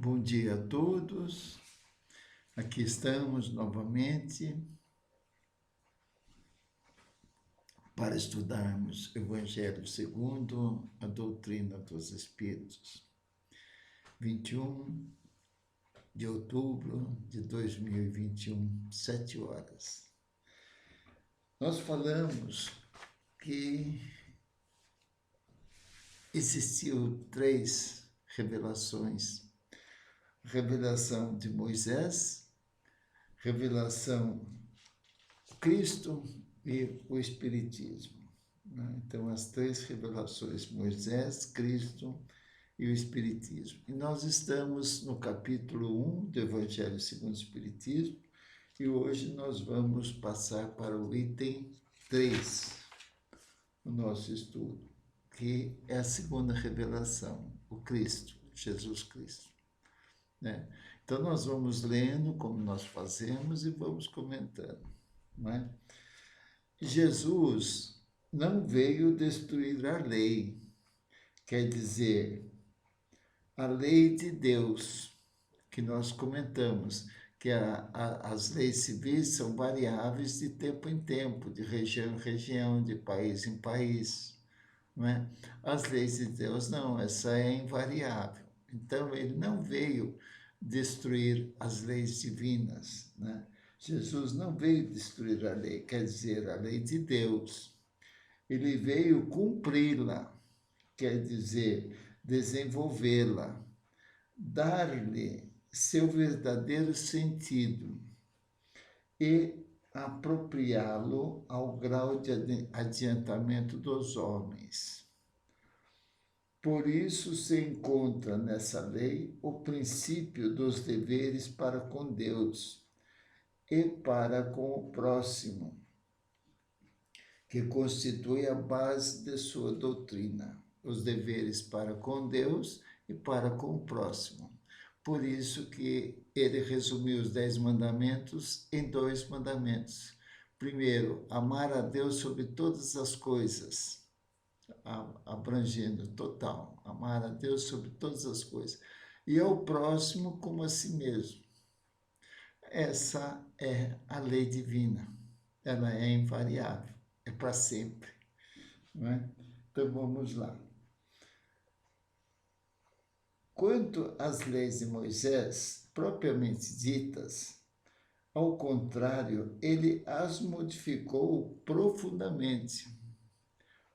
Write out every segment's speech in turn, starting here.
Bom dia a todos. Aqui estamos novamente para estudarmos Evangelho segundo a doutrina dos Espíritos. 21 de outubro de 2021, 7 horas. Nós falamos que existiu 3 revelações. Revelação de Moisés, revelação Cristo e o Espiritismo. Então, as 3 revelações, Moisés, Cristo e o Espiritismo. E nós estamos no capítulo 1 do Evangelho segundo o Espiritismo e hoje nós vamos passar para o item 3 do nosso estudo, que é a segunda revelação, o Cristo, Jesus Cristo. Então, nós vamos lendo como nós fazemos e vamos comentando. Não é? Jesus não veio destruir a lei, quer dizer, a lei de Deus, que nós comentamos, que as leis civis são variáveis de tempo em tempo, de região em região, de país em país. Não é? As leis de Deus não, essa é invariável. Então, ele não veio destruir as leis divinas, né? Jesus não veio destruir a lei, quer dizer, a lei de Deus. Ele veio cumpri-la, quer dizer, desenvolvê-la, dar-lhe seu verdadeiro sentido e apropriá-lo ao grau de adiantamento dos homens. Por isso se encontra nessa lei o princípio dos deveres para com Deus e para com o próximo, que constitui a base de sua doutrina, os deveres para com Deus e para com o próximo. Por isso que ele resumiu os 10 mandamentos em 2 mandamentos. Primeiro, amar a Deus sobre todas as coisas, abrangendo total, amar a Deus sobre todas as coisas, e ao próximo como a si mesmo. Essa é a lei divina, ela é invariável, é para sempre. Não é? Então vamos lá. Quanto às leis de Moisés, propriamente ditas, ao contrário, ele as modificou profundamente,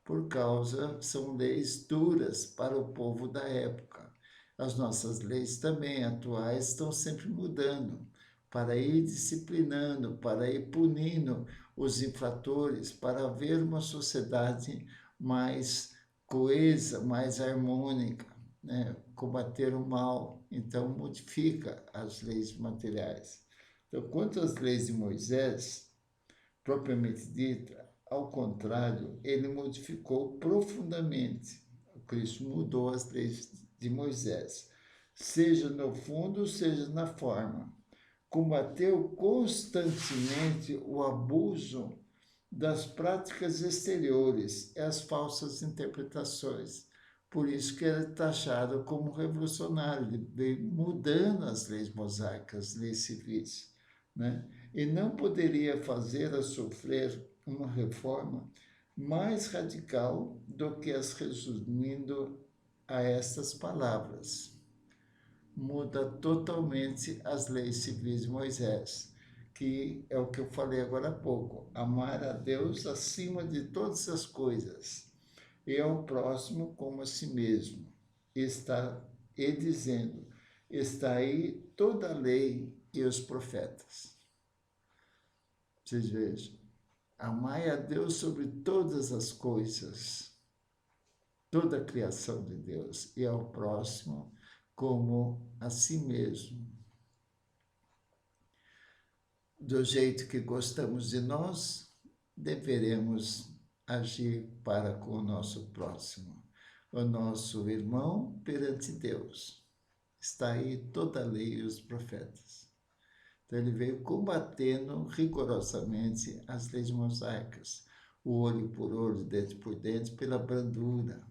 por causa, são leis duras para o povo da época. As nossas leis também atuais estão sempre mudando, para ir disciplinando, para ir punindo os infratores, para haver uma sociedade mais coesa, mais harmônica, né? Combater o mal. Então, modifica as leis materiais. Então, quanto às leis de Moisés, propriamente dita, ao contrário, ele modificou profundamente. O Cristo mudou as leis de Moisés, seja no fundo, seja na forma. Combateu constantemente o abuso das práticas exteriores e as falsas interpretações. Por isso que ele é taxado como revolucionário, ele veio mudando as leis mosaicas, leis civis, né? E não poderia fazer-a sofrer uma reforma mais radical do que as resumindo a estas palavras. Muda totalmente as leis civis de Moisés, que é o que eu falei agora há pouco, amar a Deus acima de todas as coisas e ao próximo como a si mesmo. E dizendo, está aí toda a lei e os profetas. Vocês vejam, amai a Deus sobre todas as coisas, toda a criação de Deus, e ao próximo como a si mesmo. Do jeito que gostamos de nós, deveremos agir para com o nosso próximo, o nosso irmão perante Deus. Está aí toda a lei e os profetas. Então, ele veio combatendo rigorosamente as leis mosaicas, o olho por olho, dente por dente, pela brandura,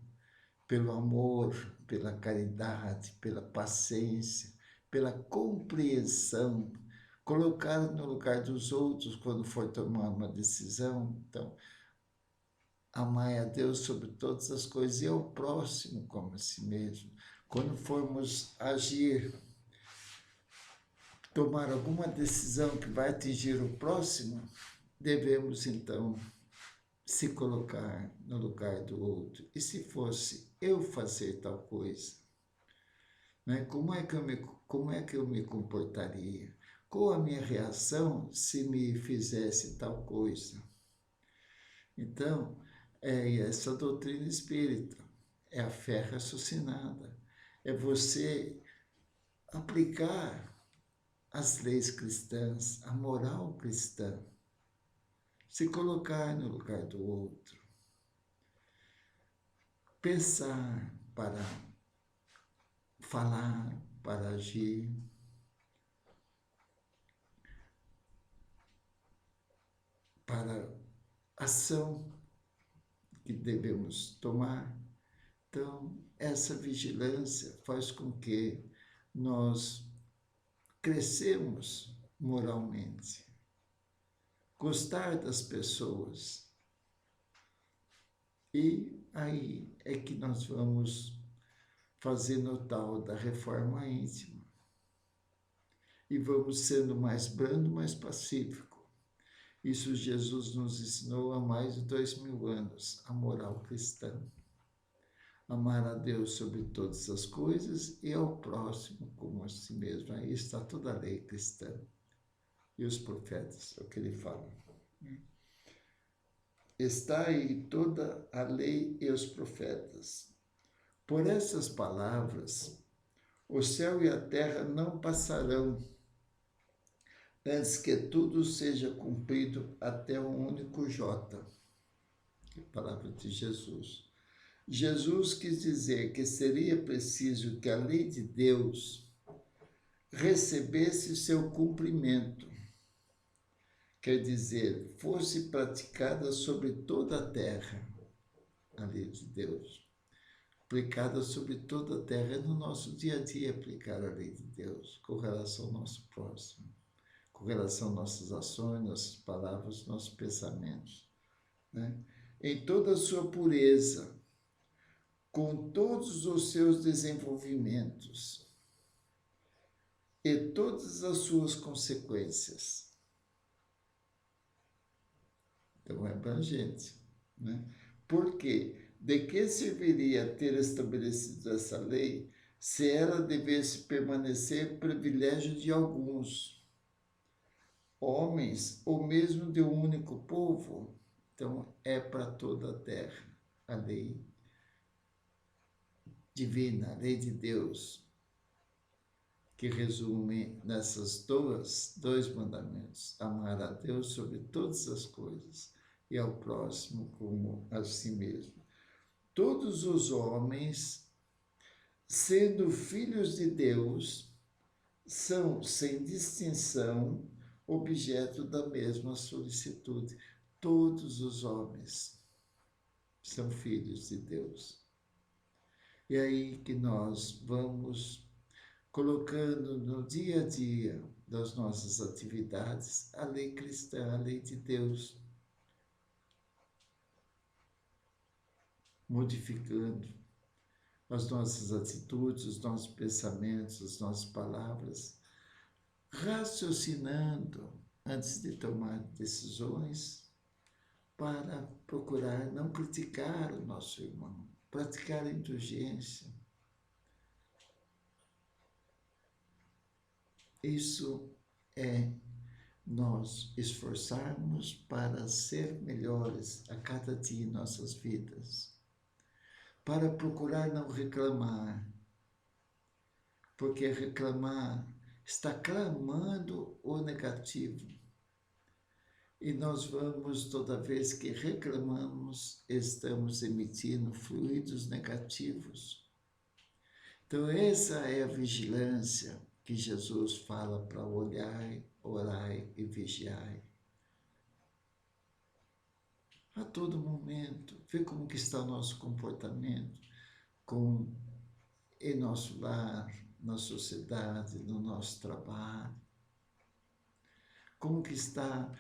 pelo amor, pela caridade, pela paciência, pela compreensão, colocar no lugar dos outros quando for tomar uma decisão. Então, amai a Deus sobre todas as coisas e ao próximo como a si mesmo. Quando formos agir, tomar alguma decisão que vai atingir o próximo, devemos então se colocar no lugar do outro. E se fosse eu fazer tal coisa, né? Como é que eu me comportaria? Qual a minha reação se me fizesse tal coisa? Então, é essa doutrina espírita, é a fé raciocinada, é você aplicar as leis cristãs, a moral cristã, se colocar no lugar do outro, pensar para falar, para agir, para ação que devemos tomar. Então, essa vigilância faz com que nós crescemos moralmente. Gostar das pessoas. E aí é que nós vamos fazendo o tal da reforma íntima. E vamos sendo mais brando, mais pacífico. Isso Jesus nos ensinou há mais de 2000 anos, a moral cristã. Amar a Deus sobre todas as coisas e ao próximo como a si mesmo. Aí está toda a lei cristã. E os profetas, é o que ele fala. Está aí toda a lei e os profetas. Por essas palavras, o céu e a terra não passarão, antes que tudo seja cumprido até um único jota. Que palavra de Jesus. Jesus quis dizer que seria preciso que a lei de Deus recebesse seu cumprimento. Quer dizer, fosse praticada sobre toda a terra, a lei de Deus. Aplicada sobre toda a terra, é no nosso dia a dia aplicar a lei de Deus, com relação ao nosso próximo, com relação às nossas ações, nossas palavras, nossos pensamentos, né? Em toda a sua pureza, com todos os seus desenvolvimentos e todas as suas consequências. Então, é abrangente, né? Por quê? De que serviria ter estabelecido essa lei se ela devesse permanecer privilégio de alguns homens ou mesmo de um único povo? Então, é para toda a terra a lei divina, a lei de Deus, que resume nessas dois mandamentos: amar a Deus sobre todas as coisas e ao próximo como a si mesmo. Todos os homens, sendo filhos de Deus, são, sem distinção, objeto da mesma solicitude. Todos os homens são filhos de Deus. E aí que nós vamos colocando no dia a dia das nossas atividades a lei cristã, a lei de Deus, modificando as nossas atitudes, os nossos pensamentos, as nossas palavras, raciocinando antes de tomar decisões para procurar não criticar o nosso irmão, praticar a indulgência. Isso é nós esforçarmos para ser melhores a cada dia em nossas vidas, para procurar não reclamar, porque reclamar está clamando o negativo. E nós vamos, toda vez que reclamamos, estamos emitindo fluidos negativos. Então, essa é a vigilância que Jesus fala para olhar, orai e vigiai. A todo momento, ver como que está o nosso comportamento em nosso lar, na sociedade, no nosso trabalho? Como que está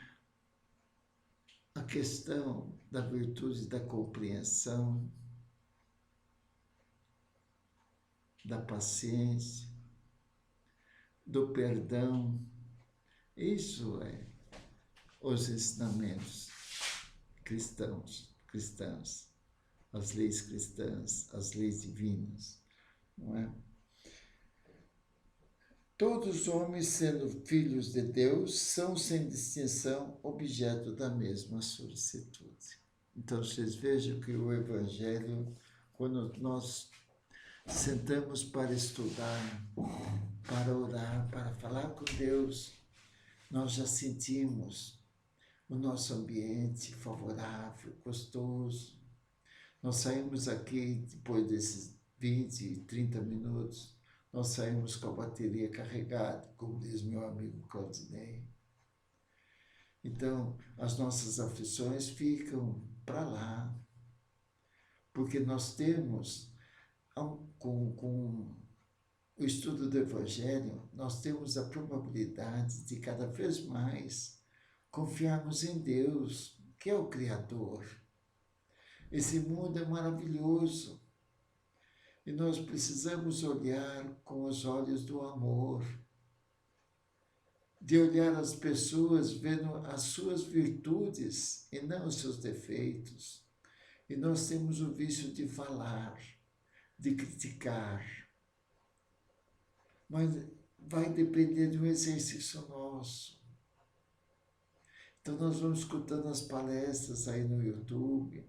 a questão da virtude da compreensão, da paciência, do perdão? Isso é os ensinamentos cristãos, as leis cristãs, as leis divinas, não é? Todos os homens, sendo filhos de Deus, são, sem distinção, objeto da mesma solicitude. Então, vocês vejam que o Evangelho, quando nós sentamos para estudar, para orar, para falar com Deus, nós já sentimos o nosso ambiente favorável, gostoso. Nós saímos aqui, depois desses 20, 30 minutos, nós saímos com a bateria carregada, como diz meu amigo Claudinei. Então, as nossas aflições ficam para lá, porque nós temos, com o estudo do Evangelho, nós temos a probabilidade de cada vez mais confiarmos em Deus, que é o Criador. Esse mundo é maravilhoso e nós precisamos olhar com os olhos do amor, de olhar as pessoas vendo as suas virtudes e não os seus defeitos. E nós temos o vício de falar, de criticar, mas vai depender de um exercício nosso. Então nós vamos escutando as palestras aí no YouTube,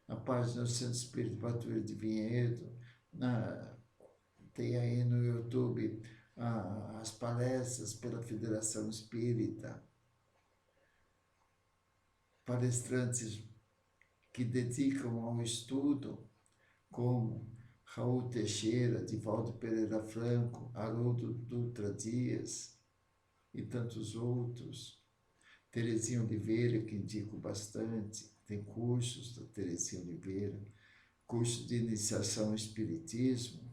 a página do Centro Espírita Patrulha de Vinhedo, tem aí no YouTube as palestras pela Federação Espírita, palestrantes que dedicam ao estudo, como Raul Teixeira, Divaldo Pereira Franco, Haroldo Dutra Dias e tantos outros. Terezinha Oliveira, que indico bastante, tem cursos da Terezinha Oliveira, curso de iniciação ao Espiritismo,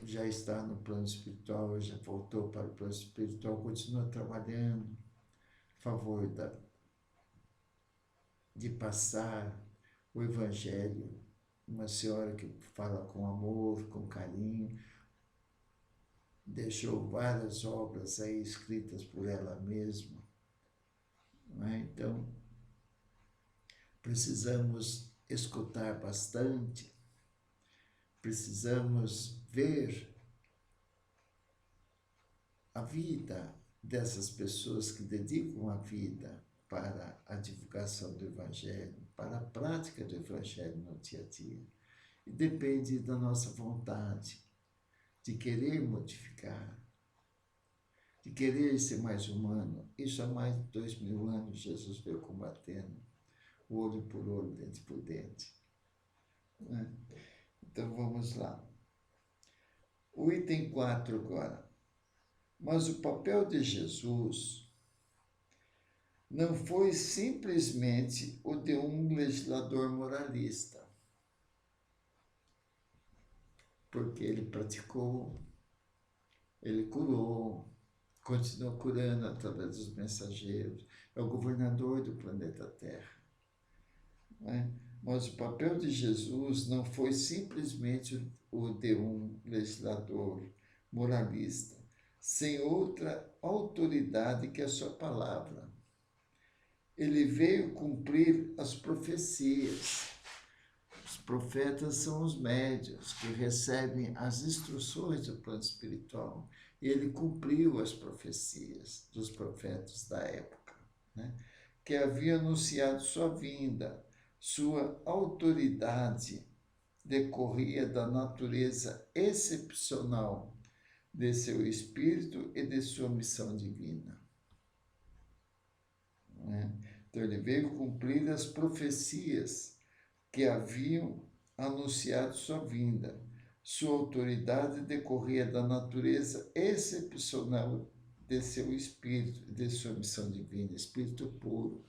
já está no plano espiritual, já voltou para o plano espiritual, continua trabalhando a favor de passar o Evangelho, uma senhora que fala com amor, com carinho, deixou várias obras aí escritas por ela mesma, não é? Então, precisamos escutar bastante, precisamos ver a vida dessas pessoas que dedicam a vida para a divulgação do Evangelho, para a prática do Evangelho no dia a dia. E depende da nossa vontade de querer modificar, de querer ser mais humano. Isso há mais de 2000 anos Jesus veio combatendo, olho por olho, dente por dente. Né? Então vamos lá. O item 4 agora. Mas o papel de Jesus não foi simplesmente o de um legislador moralista, porque ele praticou, ele curou, continuou curando através dos mensageiros, é o governador do planeta Terra. Né? Mas o papel de Jesus não foi simplesmente o de um legislador moralista, sem outra autoridade que a sua palavra. Ele veio cumprir as profecias. Os profetas são os médiuns que recebem as instruções do plano espiritual. E ele cumpriu as profecias dos profetas da época, né? Que haviam anunciado sua vinda. Sua autoridade decorria da natureza excepcional de seu espírito e de sua missão divina. Então, ele veio cumprir as profecias que haviam anunciado sua vinda. Sua autoridade decorria da natureza excepcional de seu espírito e de sua missão divina, espírito puro.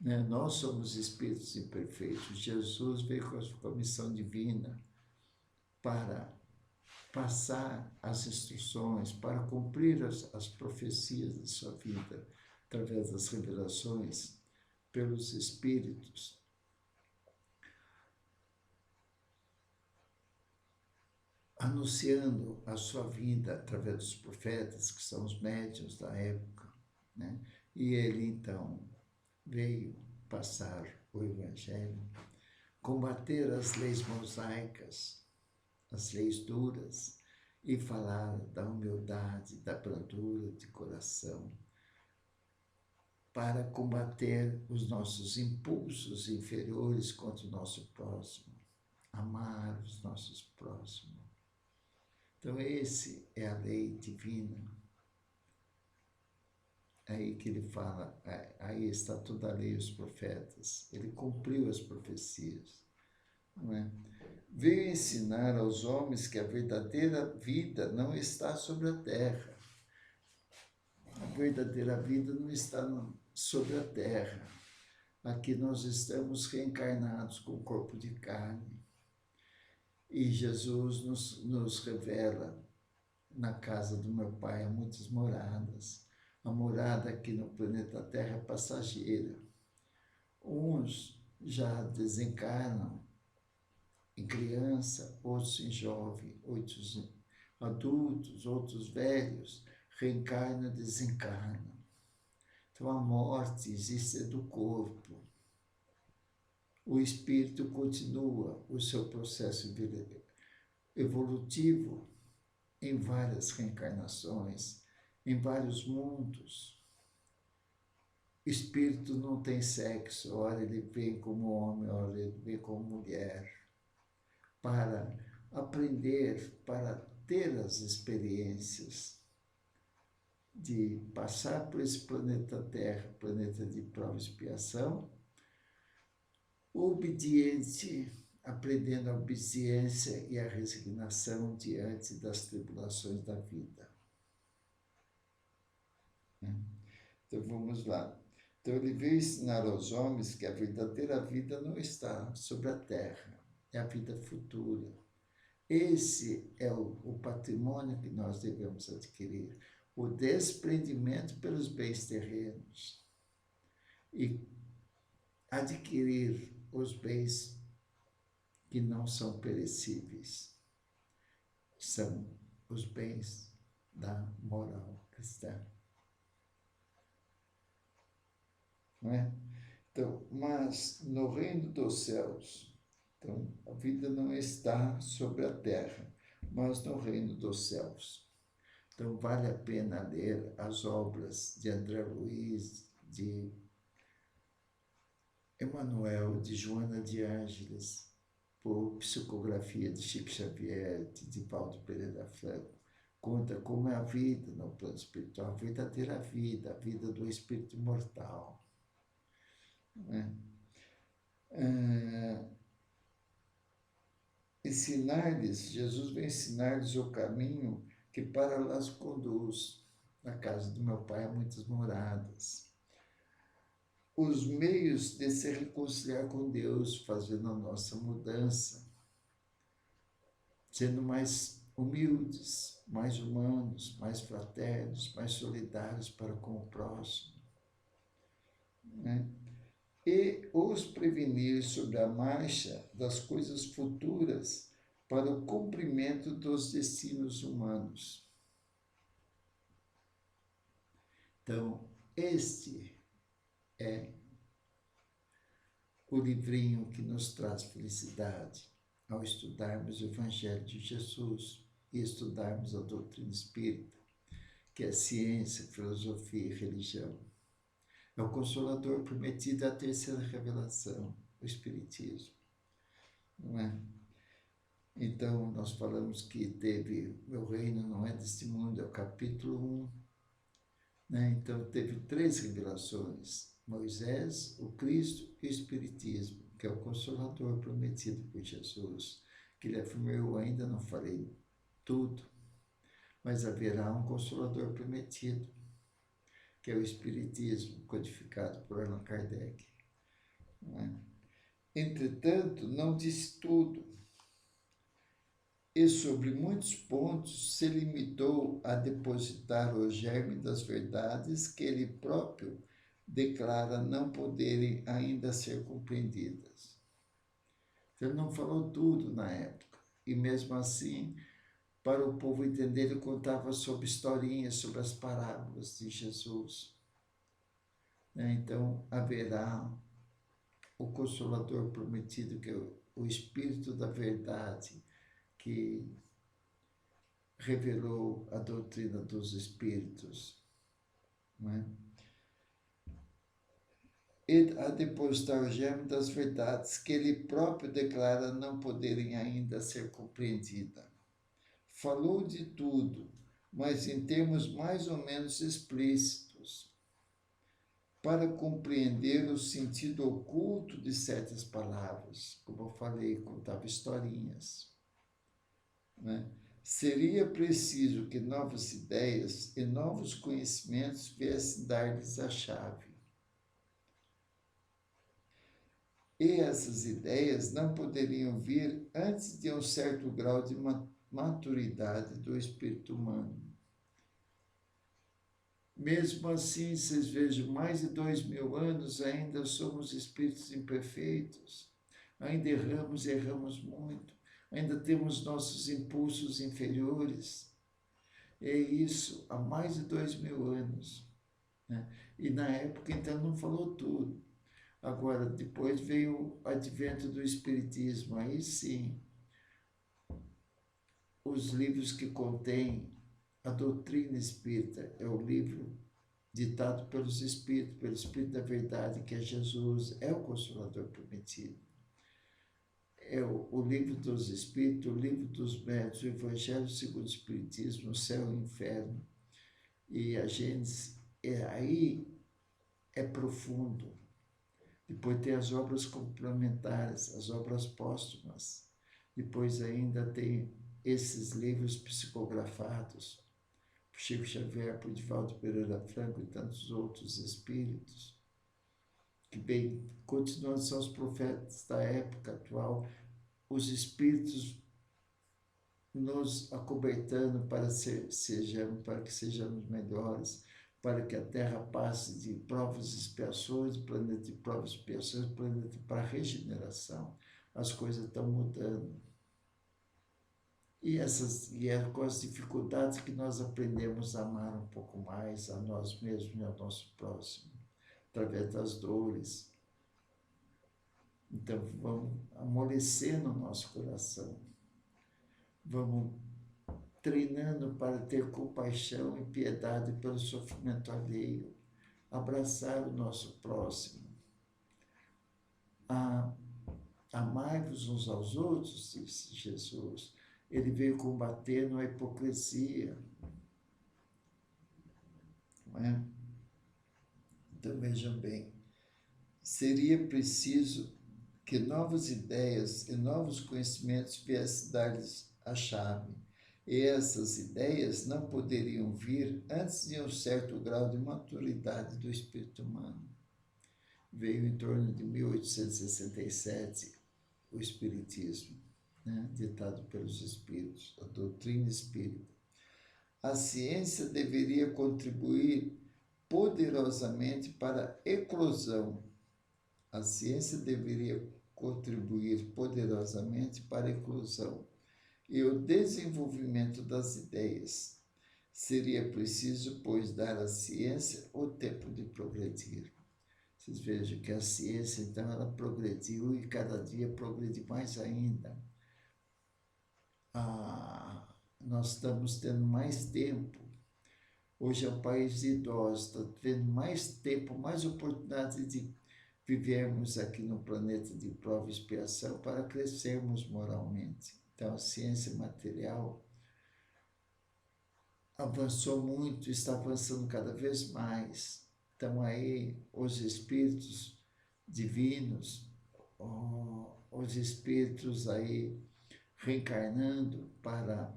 né? Nós somos espíritos imperfeitos. Jesus veio com a missão divina para passar as instruções, para cumprir as profecias de sua vida, através das revelações, pelos espíritos, anunciando a sua vida através dos profetas, que são os médiuns da época, né? E ele, então, veio passar o Evangelho, combater as leis mosaicas, as leis duras, e falar da humildade, da brandura de coração, para combater os nossos impulsos inferiores contra o nosso próximo, amar os nossos próximos. Então, esse é a lei divina. Aí que ele fala, aí está toda a lei e os profetas. Ele cumpriu as profecias, não é? Veio ensinar aos homens que a verdadeira vida não está sobre a terra. A verdadeira vida não está sobre a terra. Aqui nós estamos reencarnados com o corpo de carne. E Jesus nos revela, na casa do meu Pai há muitas moradas. A morada aqui no planeta Terra é passageira. Uns já desencarnam em criança, outros em jovem, outros em adultos, outros velhos, reencarnam e desencarnam. Então a morte existe do corpo. O espírito continua o seu processo evolutivo em várias reencarnações, em vários mundos. O espírito não tem sexo, ora ele vem como homem, ora ele vem como mulher, para aprender, para ter as experiências de passar por esse planeta Terra, planeta de prova e expiação, obediente, aprendendo a obediência e a resignação diante das tribulações da vida. Então vamos lá. Então ele veio ensinar aos homens que a verdadeira vida não está sobre a terra, é a vida futura. Esse é o patrimônio que nós devemos adquirir, o desprendimento pelos bens terrenos e adquirir os bens que não são perecíveis. São os bens da moral cristã. Não é? Então, mas no reino dos céus, então a vida não está sobre a terra, mas no reino dos céus. Então vale a pena ler as obras de André Luiz, de Emmanuel, de Joana de Ângeles, por psicografia de Chico Xavier, de Divaldo Pereira Franco. Conta como é a vida no plano espiritual, a verdadeira vida, a vida do espírito imortal. Ensinar-lhes, Jesus vem ensinar-lhes o caminho que para lá os conduz. Na casa do meu Pai há muitas moradas. Os meios de se reconciliar com Deus, fazendo a nossa mudança, sendo mais humildes, mais humanos, mais fraternos, mais solidários para com o próximo, né? E os prevenir sobre a marcha das coisas futuras para o cumprimento dos destinos humanos. Então, este é o livrinho que nos traz felicidade ao estudarmos o Evangelho de Jesus e estudarmos a doutrina espírita, que é ciência, filosofia e religião. É o Consolador prometido, a terceira revelação, o Espiritismo. Não é? Então, nós falamos que teve, meu reino não é deste mundo, é o capítulo 1. Né? Então, teve 3 revelações, Moisés, o Cristo e o Espiritismo, que é o Consolador prometido por Jesus, que ele afirmou, eu ainda não falei tudo, mas haverá um Consolador prometido, que é o Espiritismo, codificado por Allan Kardec. não é? Entretanto, não disse tudo, e sobre muitos pontos se limitou a depositar o germe das verdades que ele próprio declara não poderem ainda ser compreendidas. Então, ele não falou tudo na época, e mesmo assim, para o povo entender, ele contava sobre historinhas, sobre as parábolas de Jesus. Então, haverá o Consolador prometido, que é o Espírito da Verdade, que revelou a doutrina dos Espíritos, não é? E a depositar o germe das verdades que ele próprio declara não poderem ainda ser compreendidas. Falou de tudo, mas em termos mais ou menos explícitos, para compreender o sentido oculto de certas palavras. Como eu falei, contava historinhas, né? Seria preciso que novas ideias e novos conhecimentos viessem dar-lhes a chave. E essas ideias não poderiam vir antes de um certo grau de maturidade do espírito humano. Mesmo assim, vocês vejam, mais de 2000 anos ainda somos espíritos imperfeitos, ainda erramos e erramos muito, ainda temos nossos impulsos inferiores. É isso há mais de 2000 anos, né? E na época, então, não falou tudo. Agora, depois veio o advento do Espiritismo, aí sim, os livros que contêm a doutrina espírita, é o livro ditado pelos Espíritos, pelo Espírito da Verdade, que é Jesus, é o Consolador prometido. É o livro dos Espíritos, o livro dos Médiuns, o Evangelho segundo o Espiritismo, o Céu e o Inferno. E a gente, aí é profundo. Depois tem as obras complementares, as obras póstumas. Depois ainda tem esses livros psicografados, por Chico Xavier, por Divaldo Pereira Franco e tantos outros espíritos, que bem, continuando, são os profetas da época atual, os espíritos nos acobertando para que sejamos melhores, para que a Terra passe de provas e expiações, planeta de provas e expiações, planeta para a regeneração. As coisas estão mudando. E é com as dificuldades que nós aprendemos a amar um pouco mais a nós mesmos e ao nosso próximo, através das dores. Então, vamos amolecendo o nosso coração. Vamos treinando para ter compaixão e piedade pelo sofrimento alheio, abraçar o nosso próximo. Amai-vos uns aos outros, disse Jesus. Ele veio combatendo a hipocrisia. Não é? Então, vejam bem, seria preciso que novas ideias e novos conhecimentos viessem dar-lhes a chave. E essas ideias não poderiam vir antes de um certo grau de maturidade do espírito humano. Veio em torno de 1867 o Espiritismo, né? Ditado pelos Espíritos, a doutrina espírita. A ciência deveria contribuir poderosamente para a eclosão. A ciência deveria contribuir poderosamente para a eclosão e o desenvolvimento das ideias. Seria preciso, pois, dar à ciência o tempo de progredir. Vocês vejam que a ciência, então, ela progrediu e cada dia progride mais ainda. Nós estamos tendo mais tempo. Hoje é um país de idosos, está tendo mais tempo, mais oportunidade de vivermos aqui no planeta de prova e expiação para crescermos moralmente. Então, a ciência material avançou muito, está avançando cada vez mais. Estão aí os espíritos divinos, os espíritos aí reencarnando para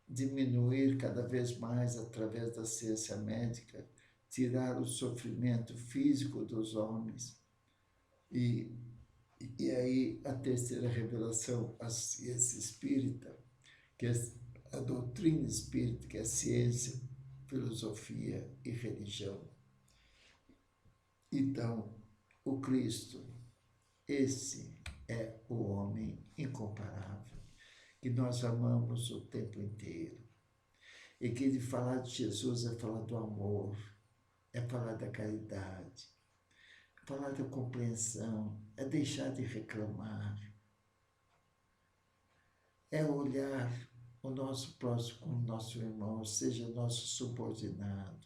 diminuir cada vez mais, através da ciência médica, tirar o sofrimento físico dos homens e E aí a terceira revelação, a ciência espírita, que é a doutrina espírita, que é ciência, filosofia e religião. Então, o Cristo, esse é o homem incomparável, que nós amamos o tempo inteiro. E que de falar de Jesus é falar do amor, é falar da caridade, é falar da compreensão, é deixar de reclamar, é olhar o nosso próximo como nosso irmão, seja nosso subordinado,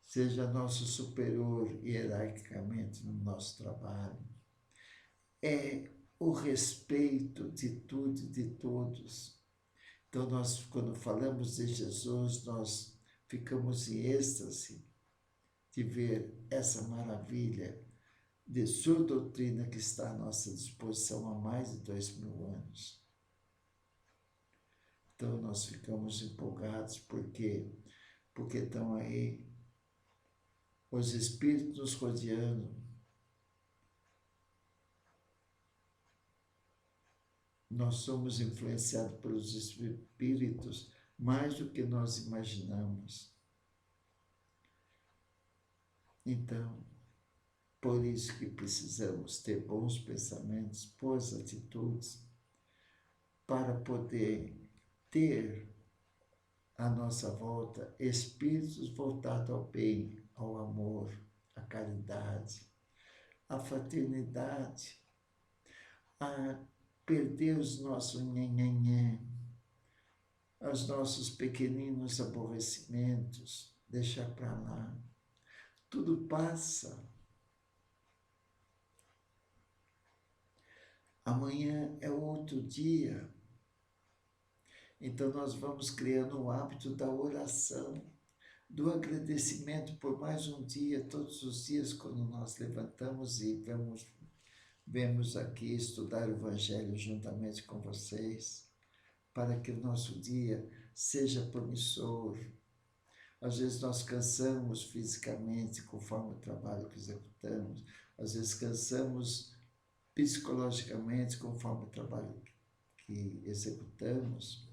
seja nosso superior hierarquicamente no nosso trabalho. É o respeito de tudo e de todos. Então, nós, quando falamos de Jesus, nós ficamos em êxtase de ver essa maravilha de sua doutrina que está à nossa disposição há mais de 2000 anos. Então, nós ficamos empolgados porque estão aí os espíritos nos rodeando. Nós somos influenciados pelos espíritos mais do que nós imaginamos. Então, por isso que precisamos ter bons pensamentos, boas atitudes, para poder ter à nossa volta espíritos voltados ao bem, ao amor, à caridade, à fraternidade, a perder os nossos nhenhenhé, os nossos pequeninos aborrecimentos, deixar para lá. Tudo passa. Amanhã é outro dia. Então nós vamos criando o hábito da oração, do agradecimento por mais um dia, todos os dias, quando nós levantamos e vemos aqui estudar o Evangelho juntamente com vocês, para que o nosso dia seja promissor. Às vezes nós cansamos fisicamente conforme o trabalho que executamos, às vezes cansamos psicologicamente conforme o trabalho que executamos,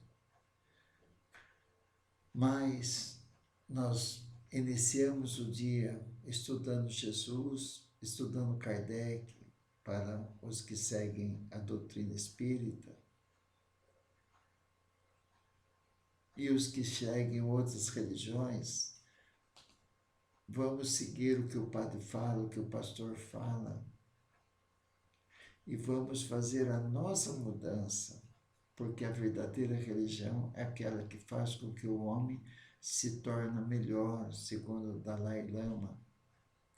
mas nós iniciamos o dia estudando Jesus, estudando Kardec, para os que seguem a doutrina espírita, e os que seguem outras religiões, vamos seguir o que o padre fala, o que o pastor fala, e vamos fazer a nossa mudança, porque a verdadeira religião é aquela que faz com que o homem se torne melhor, segundo o Dalai Lama,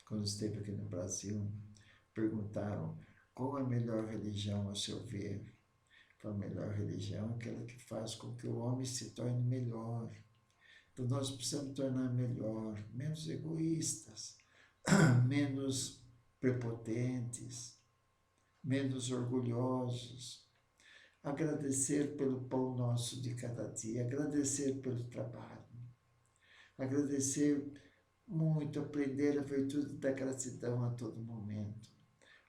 quando esteve aqui no Brasil. Perguntaram qual é a melhor religião a seu ver. A melhor religião é aquela que faz com que o homem se torne melhor. Então nós precisamos tornar melhor, menos egoístas, menos prepotentes, menos orgulhosos. Agradecer pelo pão nosso de cada dia, agradecer pelo trabalho, agradecer muito, aprender a virtude da gratidão a todo momento.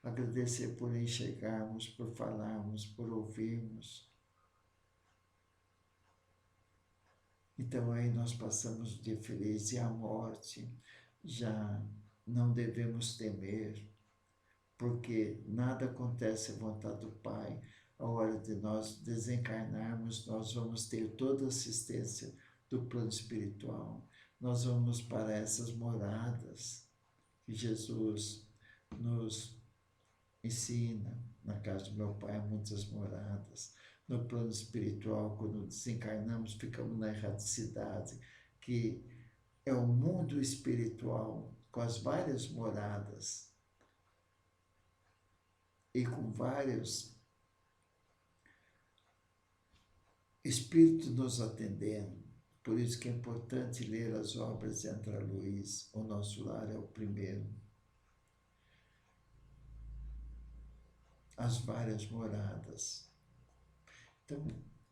Agradecer por enxergarmos, por falarmos, por ouvirmos. Então aí nós passamos o dia feliz e a morte já não devemos temer, porque nada acontece à vontade do Pai. A hora de nós desencarnarmos, nós vamos ter toda a assistência do plano espiritual. Nós vamos para essas moradas que Jesus nos ensina. Na casa do meu pai há muitas moradas. No plano espiritual, quando desencarnamos, ficamos na erraticidade, que é o mundo espiritual, com as várias moradas e com vários espíritos nos atendendo. Por isso que é importante ler as obras de André Luiz. O Nosso Lar é o primeiro. As várias moradas. Então,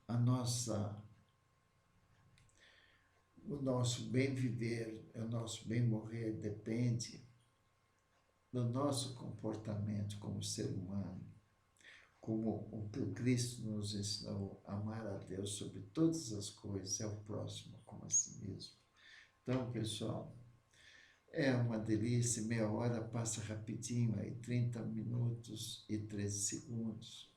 o nosso bem viver, o nosso bem morrer depende no nosso comportamento como ser humano, como o que o Cristo nos ensinou, amar a Deus sobre todas as coisas, é o próximo como a si mesmo. Então, pessoal, é uma delícia, meia hora passa rapidinho, aí 30 minutos e 13 segundos.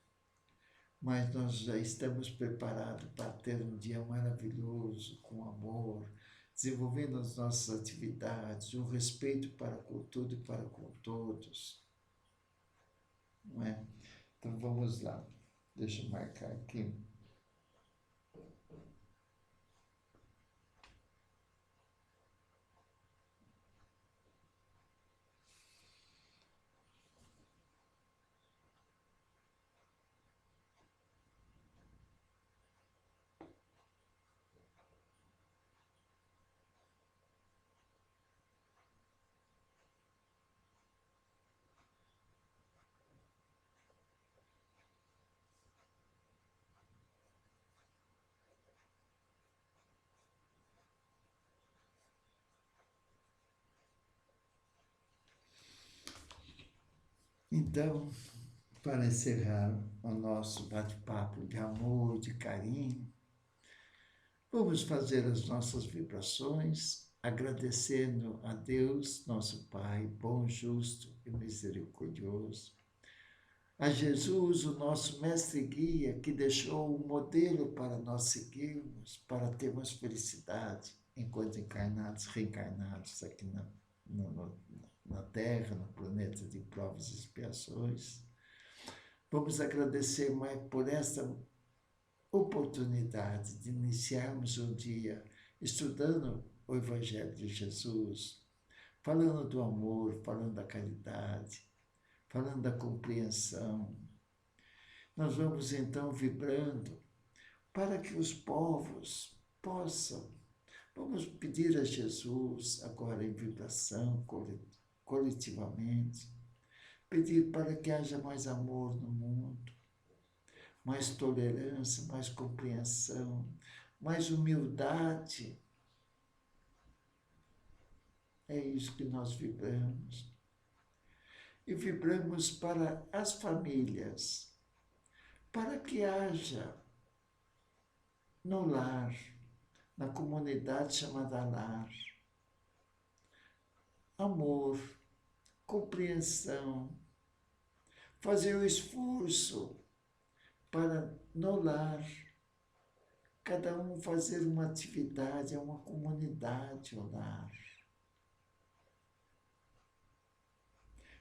Mas nós já estamos preparados para ter um dia maravilhoso, com amor, desenvolvendo as nossas atividades, o respeito para com tudo e para com todos. Não é? Então vamos lá. Deixa eu marcar aqui. Então, para encerrar o nosso bate-papo de amor, de carinho, vamos fazer as nossas vibrações, agradecendo a Deus, nosso Pai, bom, justo e misericordioso, a Jesus, o nosso mestre e guia, que deixou um modelo para nós seguirmos, para termos felicidade enquanto encarnados, reencarnados aqui na Terra, no planeta de provas e expiações. Vamos agradecer mais por esta oportunidade de iniciarmos um dia estudando o Evangelho de Jesus, falando do amor, falando da caridade, falando da compreensão. Nós vamos então vibrando para que os povos possam. Vamos pedir a Jesus, agora em vibração, coletivamente, pedir para que haja mais amor no mundo, mais tolerância, mais compreensão, mais humildade. É isso que nós vibramos. E vibramos para as famílias, para que haja no lar, na comunidade chamada lar, amor, compreensão, fazer o esforço para no lar, cada um fazer uma atividade, é uma comunidade o lar.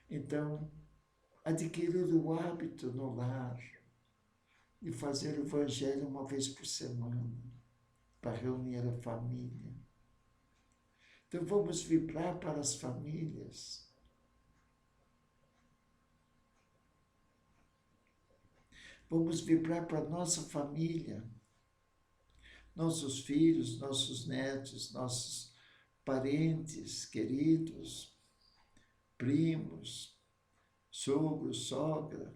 Então, adquirir o hábito no lar de fazer o evangelho uma vez por semana, para reunir a família. Então, vamos vibrar para as famílias. Vamos vibrar para a nossa família, nossos filhos, nossos netos, nossos parentes queridos, primos, sogro, sogra,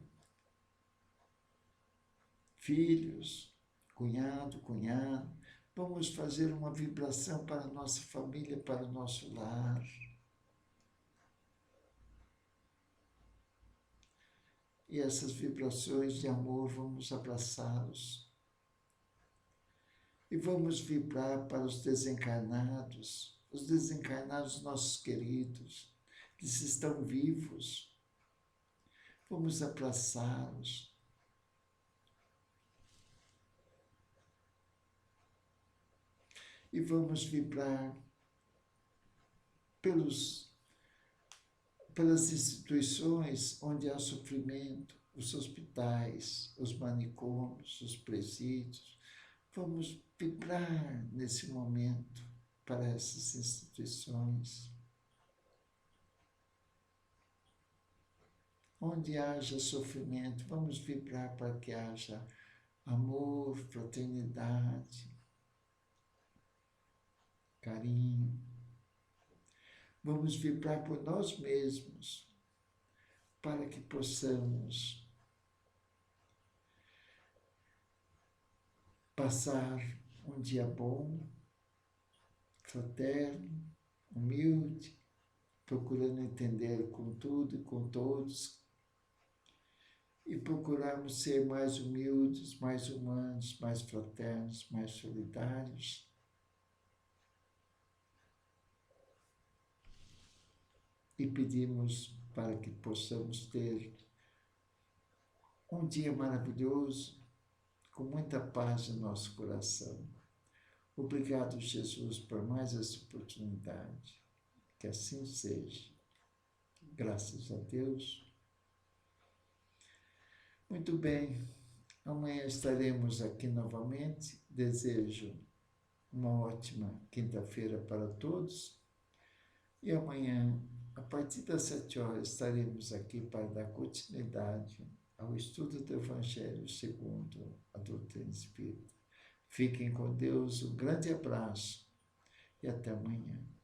filhos, cunhado, cunhada. Vamos fazer uma vibração para a nossa família, para o nosso lar. E essas vibrações de amor, vamos abraçá-los. E vamos vibrar para os desencarnados nossos queridos, que estão vivos. Vamos abraçá-los. E vamos vibrar pelas instituições onde há sofrimento, os hospitais, os manicômios, os presídios. Vamos vibrar nesse momento para essas instituições. Onde haja sofrimento, vamos vibrar para que haja amor, fraternidade, carinho. Vamos vibrar por nós mesmos, para que possamos passar um dia bom, fraterno, humilde, procurando entender com tudo e com todos, e procurarmos ser mais humildes, mais humanos, mais fraternos, mais solidários. E pedimos para que possamos ter um dia maravilhoso, com muita paz em nosso coração. Obrigado, Jesus, por mais essa oportunidade. Que assim seja. Graças a Deus. Muito bem. Amanhã estaremos aqui novamente. Desejo uma ótima quinta-feira para todos. E amanhã, a partir das 7 horas, estaremos aqui para dar continuidade ao estudo do Evangelho segundo a doutrina espírita. Fiquem com Deus, um grande abraço e até amanhã.